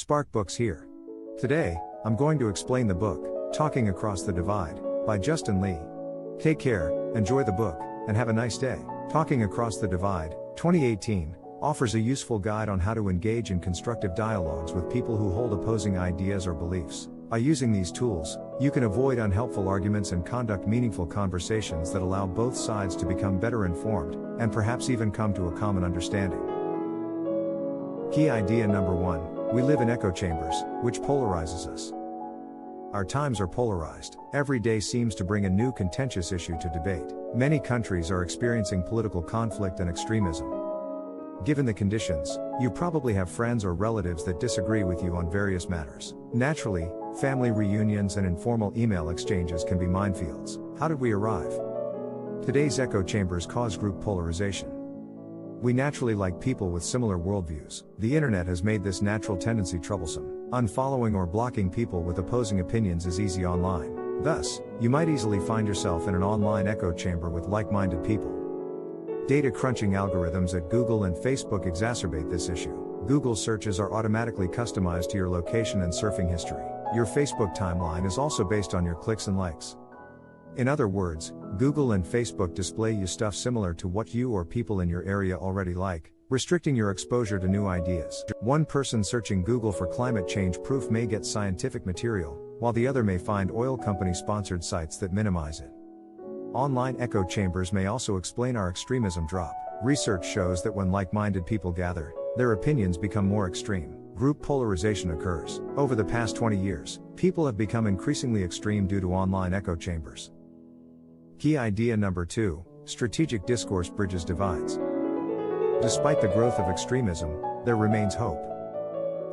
Spark Books here. Today, I'm going to explain the book, Talking Across the Divide, by Justin Lee. Take care, enjoy the book, and have a nice day. Talking Across the Divide, 2018, offers a useful guide on how to engage in constructive dialogues with people who hold opposing ideas or beliefs. By using these tools, you can avoid unhelpful arguments and conduct meaningful conversations that allow both sides to become better informed, and perhaps even come to a common understanding. Key idea number 1, we live in echo chambers, which polarizes us. Our times are polarized. Every day seems to bring a new contentious issue to debate. Many countries are experiencing political conflict and extremism. Given the conditions, you probably have friends or relatives that disagree with you on various matters. Naturally, family reunions and informal email exchanges can be minefields. How did we arrive? Today's echo chambers cause group polarization. We naturally like people with similar worldviews. The internet has made this natural tendency troublesome. Unfollowing or blocking people with opposing opinions is easy online. Thus, you might easily find yourself in an online echo chamber with like-minded people. Data crunching algorithms at Google and Facebook exacerbate this issue. Google searches are automatically customized to your location and surfing history. Your Facebook timeline is also based on your clicks and likes. In other words, Google and Facebook display you stuff similar to what you or people in your area already like, restricting your exposure to new ideas. One person searching Google for climate change proof may get scientific material, while the other may find oil company sponsored sites that minimize it. Online echo chambers may also explain our extremism drop. Research shows that when like-minded people gather, their opinions become more extreme. Group polarization occurs. Over the past 20 years, people have become increasingly extreme due to online echo chambers. Key idea number 2, strategic discourse bridges divides. Despite the growth of extremism, there remains hope.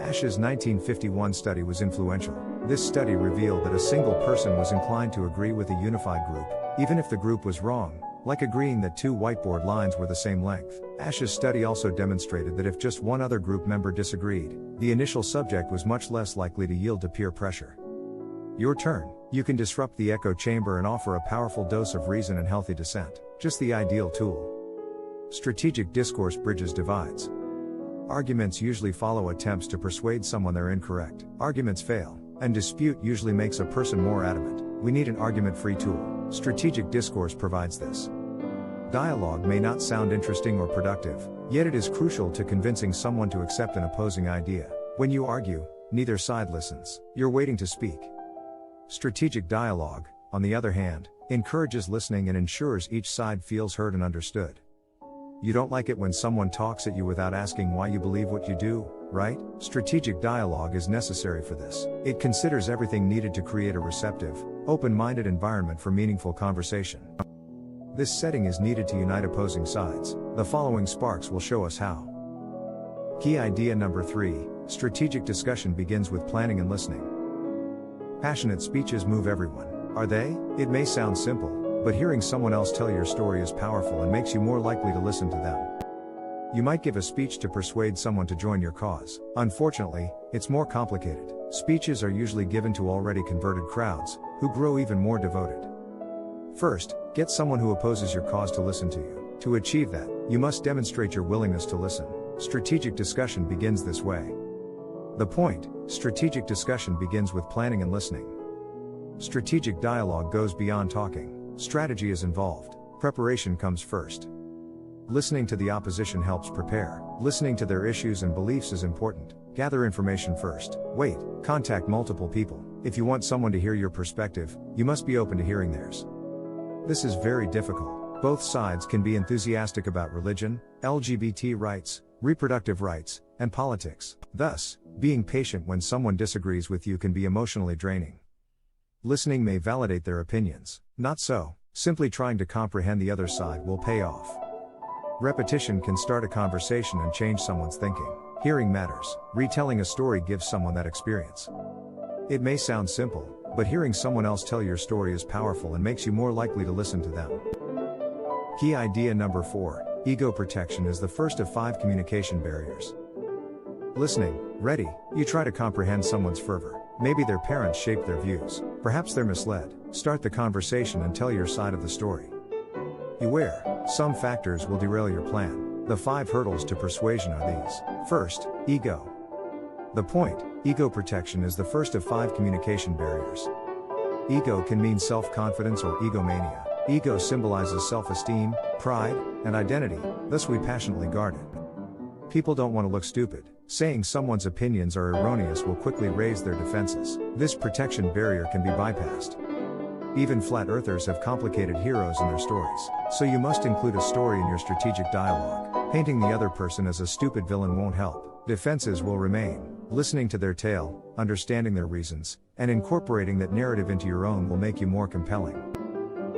Ash's 1951 study was influential. This study revealed that a single person was inclined to agree with a unified group, even if the group was wrong, like agreeing that two whiteboard lines were the same length. Ash's study also demonstrated that if just one other group member disagreed, the initial subject was much less likely to yield to peer pressure. Your turn. You can disrupt the echo chamber and offer a powerful dose of reason and healthy dissent. Just the ideal tool. Strategic discourse bridges divides. Arguments usually follow attempts to persuade someone they're incorrect. Arguments fail, and dispute usually makes a person more adamant. We need an argument-free tool. Strategic discourse provides this. Dialogue may not sound interesting or productive, yet it is crucial to convincing someone to accept an opposing idea. When you argue, neither side listens. You're waiting to speak. Strategic dialogue, on the other hand, encourages listening and ensures each side feels heard and understood. You don't like it when someone talks at you without asking why you believe what you do, right? Strategic dialogue is necessary for this. It considers everything needed to create a receptive, open-minded environment for meaningful conversation. This setting is needed to unite opposing sides. The following sparks will show us how. Key idea number 3, strategic discussion begins with planning and listening. Passionate speeches move everyone. Are they? It may sound simple, but hearing someone else tell your story is powerful and makes you more likely to listen to them. You might give a speech to persuade someone to join your cause. Unfortunately, it's more complicated. Speeches are usually given to already converted crowds, who grow even more devoted. First, get someone who opposes your cause to listen to you. To achieve that, you must demonstrate your willingness to listen. Strategic discussion begins this way. The point, strategic discussion begins with planning and listening. Strategic dialogue goes beyond talking. Strategy is involved. Preparation comes first. Listening to the opposition helps prepare. Listening to their issues and beliefs is important. Gather information first. Wait, contact multiple people. If you want someone to hear your perspective, you must be open to hearing theirs. This is very difficult. Both sides can be enthusiastic about religion, LGBT rights, reproductive rights, and politics. Thus, being patient when someone disagrees with you can be emotionally draining. Listening may validate their opinions. Not so. Simply trying to comprehend the other side will pay off. Repetition can start a conversation and change someone's thinking. Hearing matters. Retelling a story gives someone that experience. It may sound simple, but hearing someone else tell your story is powerful and makes you more likely to listen to them. Key idea number 4, ego protection is the first of 5 communication barriers. Listening. Ready. You try to comprehend someone's fervor. Maybe their parents shaped their views. Perhaps they're misled. Start the conversation and tell your side of the story. Beware. Some factors will derail your plan. The 5 hurdles to persuasion are these. First, ego. The point, ego protection is the first of 5 communication barriers. Ego can mean self-confidence or egomania. Ego symbolizes self-esteem, pride, and identity, thus we passionately guard it. People don't want to look stupid. Saying someone's opinions are erroneous will quickly raise their defenses. This protection barrier can be bypassed. Even flat earthers have complicated heroes in their stories, so you must include a story in your strategic dialogue. Painting the other person as a stupid villain won't help. Defenses will remain. Listening to their tale, understanding their reasons, and incorporating that narrative into your own will make you more compelling.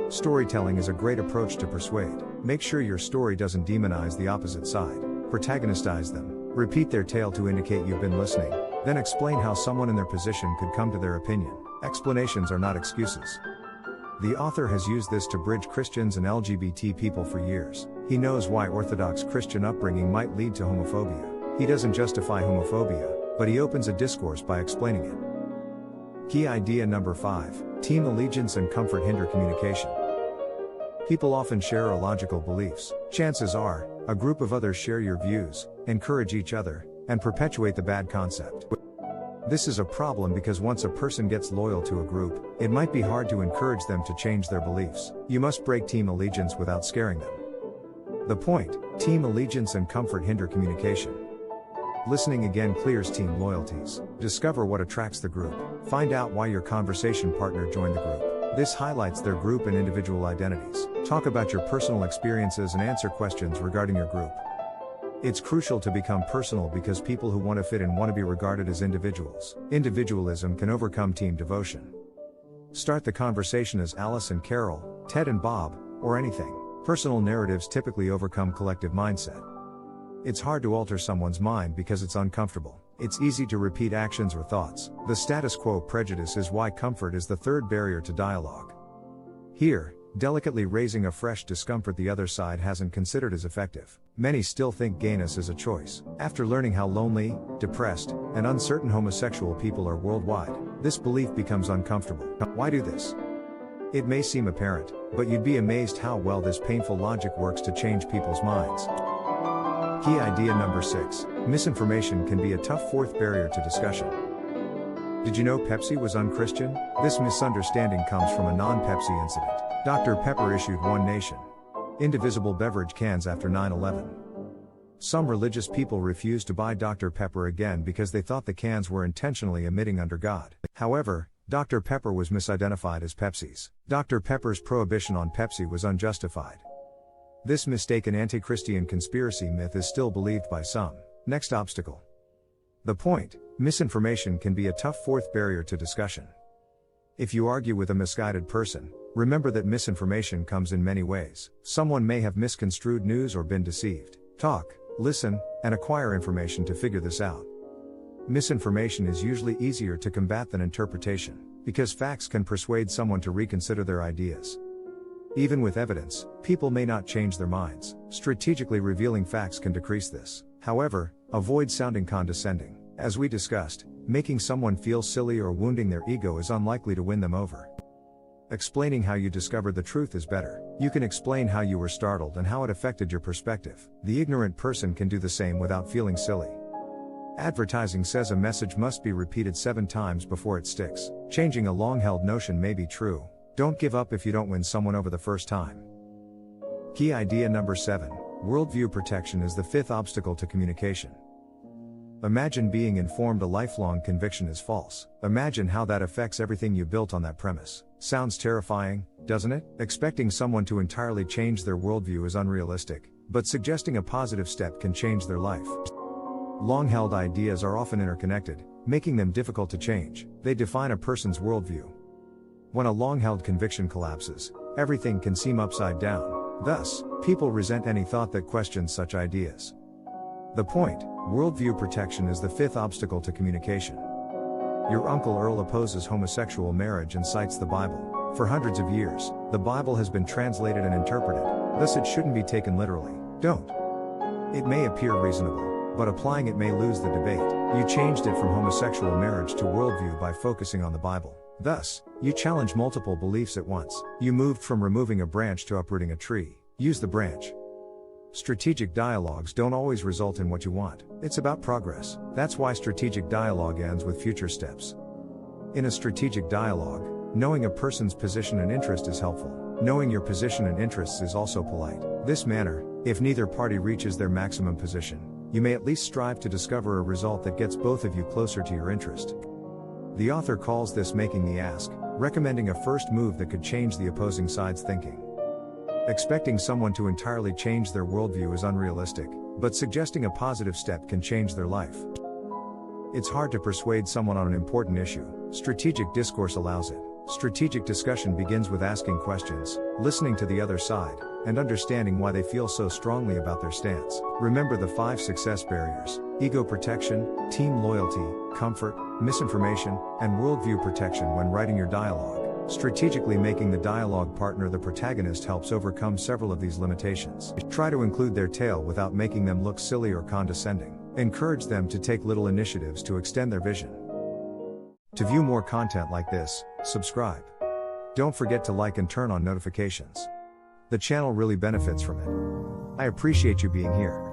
Storytelling is a great approach to persuade. Make sure your story doesn't demonize the opposite side. Protagonistize them. Repeat their tale to indicate you've been listening. Then explain how someone in their position could come to their opinion. Explanations are not excuses. The author has used this to bridge Christians and LGBT people for years. He knows why Orthodox Christian upbringing might lead to homophobia. He doesn't justify homophobia, but he opens a discourse by explaining it. Key idea number 5, team allegiance and comfort hinder communication. People often share illogical beliefs. Chances are, a group of others share your views, encourage each other, and perpetuate the bad concept. This is a problem because once a person gets loyal to a group, it might be hard to encourage them to change their beliefs. You must break team allegiance without scaring them. The point, team allegiance and comfort hinder communication. Listening again clears team loyalties. Discover what attracts the group. Find out why your conversation partner joined the group. This highlights their group and individual identities. Talk about your personal experiences and answer questions regarding your group. It's crucial to become personal because people who want to fit in want to be regarded as individuals. Individualism can overcome team devotion. Start the conversation as Alice and Carol, Ted and Bob, or anything. Personal narratives typically overcome collective mindset. It's hard to alter someone's mind because it's uncomfortable. It's easy to repeat actions or thoughts. The status quo prejudice is why comfort is the third barrier to dialogue. Here, delicately raising a fresh discomfort the other side hasn't considered as effective. Many still think gayness is a choice. After learning how lonely, depressed, and uncertain homosexual people are worldwide, this belief becomes uncomfortable. Why do this? It may seem apparent, but you'd be amazed how well this painful logic works to change people's minds. Key idea number 6, misinformation can be a tough fourth barrier to discussion. Did you know Pepsi was unchristian? This misunderstanding comes from a non-Pepsi incident. Dr. Pepper issued One Nation, indivisible beverage cans after 9/11. Some religious people refused to buy Dr. Pepper again because they thought the cans were intentionally emitting under God. However, Dr. Pepper was misidentified as Pepsi's. Dr. Pepper's prohibition on Pepsi was unjustified. This mistaken anti-Christian conspiracy myth is still believed by some. Next obstacle. The point, misinformation can be a tough fourth barrier to discussion. If you argue with a misguided person, remember that misinformation comes in many ways. Someone may have misconstrued news or been deceived. Talk, listen, and acquire information to figure this out. Misinformation is usually easier to combat than interpretation, because facts can persuade someone to reconsider their ideas. Even with evidence, people may not change their minds. Strategically revealing facts can decrease this. However, avoid sounding condescending. As we discussed, making someone feel silly or wounding their ego is unlikely to win them over. Explaining how you discovered the truth is better. You can explain how you were startled and how it affected your perspective. The ignorant person can do the same without feeling silly. Advertising says a message must be repeated 7 times before it sticks. Changing a long-held notion may be true. Don't give up if you don't win someone over the first time. Key idea number 7, worldview protection is the 5th obstacle to communication. Imagine being informed a lifelong conviction is false. Imagine how that affects everything you built on that premise. Sounds terrifying, doesn't it? Expecting someone to entirely change their worldview is unrealistic, but suggesting a positive step can change their life. Long-held ideas are often interconnected, making them difficult to change. They define a person's worldview. When a long-held conviction collapses, everything can seem upside down. Thus, people resent any thought that questions such ideas. The point, worldview protection is the 5th obstacle to communication. Your Uncle Earl opposes homosexual marriage and cites the Bible. For hundreds of years, the Bible has been translated and interpreted, thus it shouldn't be taken literally. Don't. It may appear reasonable, but applying it may lose the debate. You changed it from homosexual marriage to worldview by focusing on the Bible. Thus, you challenge multiple beliefs at once. You moved from removing a branch to uprooting a tree. Use the branch. Strategic dialogues don't always result in what you want. It's about progress. That's why strategic dialogue ends with future steps. In a strategic dialogue, knowing a person's position and interest is helpful. Knowing your position and interests is also polite. This manner, if neither party reaches their maximum position, you may at least strive to discover a result that gets both of you closer to your interest. The author calls this making the ask, recommending a first move that could change the opposing side's thinking. Expecting someone to entirely change their worldview is unrealistic, but suggesting a positive step can change their life. It's hard to persuade someone on an important issue. Strategic discourse allows it. Strategic discussion begins with asking questions, listening to the other side, and understanding why they feel so strongly about their stance. Remember the 5 success barriers: ego protection, team loyalty, comfort, misinformation, and worldview protection when writing your dialogue. Strategically making the dialogue partner the protagonist helps overcome several of these limitations. Try to include their tale without making them look silly or condescending. Encourage them to take little initiatives to extend their vision. To view more content like this, subscribe. Don't forget to like and turn on notifications. The channel really benefits from it. I appreciate you being here.